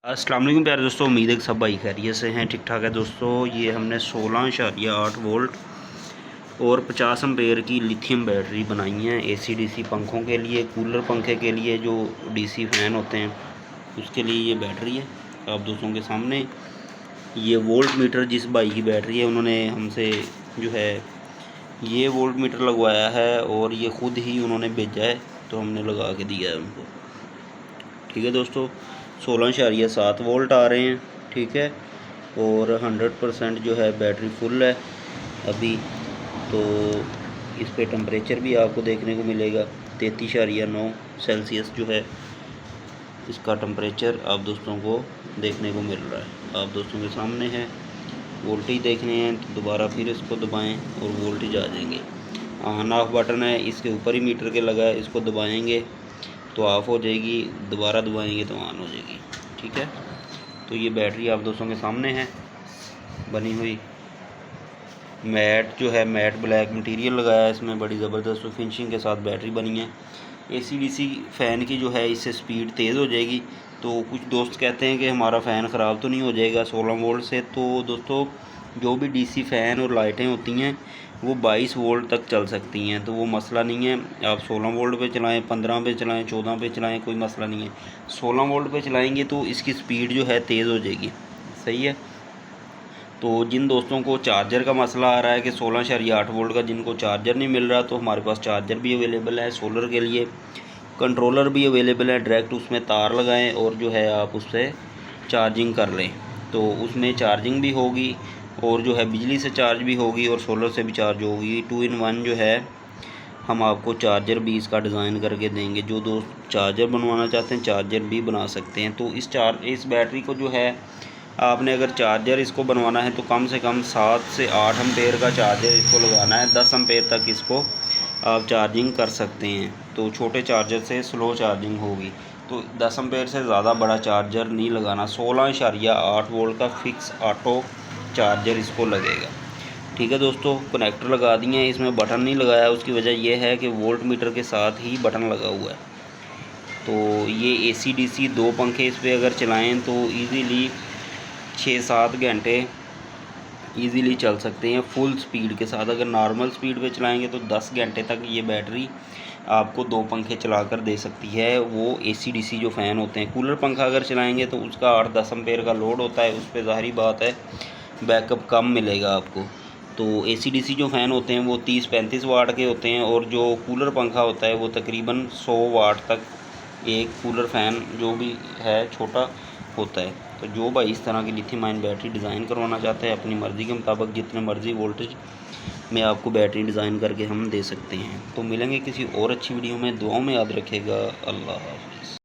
अस्सलाम वालेकुम प्यारे दोस्तों, उम्मीद है कि सब भाई खैरियत से हैं, ठीक ठाक है दोस्तों। ये हमने 16.8 वोल्ट और 50 एम्पेयर की लिथियम बैटरी बनाई है एसी-डीसी पंखों के लिए, कूलर पंखे के लिए, जो डीसी फ़ैन होते हैं उसके लिए ये बैटरी है। आप दोस्तों के सामने ये वोल्ट मीटर, जिस भाई की बैटरी है उन्होंने हमसे जो है ये वोल्ट मीटर लगवाया है और ये ख़ुद ही उन्होंने भेजा है, तो हमने लगा के दिया है उनको। ठीक है दोस्तों, 16.7 वोल्ट आ रहे हैं, ठीक है। और 100% जो है बैटरी फुल है अभी। तो इस पे टेम्परेचर भी आपको देखने को मिलेगा 33.9 सेल्सियस जो है इसका टेम्परेचर आप दोस्तों को देखने को मिल रहा है। आप दोस्तों के सामने है। वोल्टेज देखने हैं तो दोबारा फिर इसको दबाएं और वोल्टेज आ जाएंगे। ऑन ऑफ बटन है, इसके ऊपर ही मीटर के लगा है, इसको दबाएंगे तो ऑफ़ हो जाएगी, दोबारा दबाएंगे तो ऑन हो जाएगी। ठीक है, तो ये बैटरी आप दोस्तों के सामने है बनी हुई। मैट जो है, मैट ब्लैक मटेरियल लगाया है इसमें, बड़ी ज़बरदस्त फिनिशिंग के साथ बैटरी बनी है। एसी-डीसी फ़ैन की जो है इससे स्पीड तेज़ हो जाएगी। तो कुछ दोस्त कहते हैं कि हमारा फ़ैन ख़राब तो नहीं हो जाएगा 16 वोल्ट से। तो दोस्तों, जो भी डीसी फ़ैन और लाइटें होती हैं वो 22 वोल्ट तक चल सकती हैं, तो वो मसला नहीं है। आप 16 वोल्ट पे चलाएं, 15 पे चलाएं, 14 पे चलाएं, कोई मसला नहीं है। 16 वोल्ट पे चलाएंगे तो इसकी स्पीड जो है तेज़ हो जाएगी। सही है। तो जिन दोस्तों को चार्जर का मसला आ रहा है कि 16.8 वोल्ट का जिनको चार्जर नहीं मिल रहा, तो हमारे पास चार्जर भी अवेलेबल है सोलर के लिए, कंट्रोलर भी अवेलेबल है। डायरेक्ट उसमें तार लगाएं और जो है आप उससे चार्जिंग कर लें, तो उसमें चार्जिंग भी होगी और जो है बिजली से चार्ज भी होगी और सोलर से भी चार्ज होगी। 2 in 1 जो है हम आपको चार्जर भी इसका डिज़ाइन करके देंगे। जो दोस्त चार्जर बनवाना चाहते हैं चार्जर भी बना सकते हैं। तो इस बैटरी को जो है आपने अगर चार्जर इसको बनवाना है तो कम से कम 7 से 8 एम्पेयर का चार्जर इसको लगाना है। 10 एम्पेयर तक इसको आप चार्जिंग कर सकते हैं। तो छोटे चार्जर से स्लो चार्जिंग होगी, तो 10 एम्पेयर से ज़्यादा बड़ा चार्जर नहीं लगाना। 16.8 वोल्ट का फिक्स ऑटो चार्जर इसको लगेगा। ठीक है दोस्तों, कनेक्टर लगा दिए हैं, इसमें बटन नहीं लगाया। उसकी वजह यह है कि वोल्ट मीटर के साथ ही बटन लगा हुआ है। तो ये एसी-डीसी 2 पंखे इस पर अगर चलाएँ तो ईज़िली 6-7 घंटे ईज़िली चल सकते हैं फुल स्पीड के साथ। अगर नॉर्मल स्पीड पे चलाएंगे तो 10 घंटे तक ये बैटरी आपको 2 पंखे चलाकर दे सकती है। वो एसी-डीसी जो फ़ैन होते हैं, कूलर पंखा अगर चलाएंगे तो उसका 8-10 एम्पेयर का लोड होता है, उस पर ज़ाहिरी बात है बैकअप कम मिलेगा आपको। तो एसी-डीसी जो फ़ैन होते हैं वो 30-35 वाट के होते हैं और जो कूलर पंखा होता है वो तकरीबन 100 वाट तक एक कूलर फ़ैन जो भी है छोटा होता है। तो जो भाई इस तरह की लिथियम आयन बैटरी डिज़ाइन करवाना चाहते हैं अपनी मर्ज़ी के मुताबिक, जितने मर्ज़ी वोल्टेज में आपको बैटरी डिज़ाइन करके हम दे सकते हैं। तो मिलेंगे किसी और अच्छी वीडियो में। दुआओं में याद रखिएगा। अल्लाह हाफ़िज़।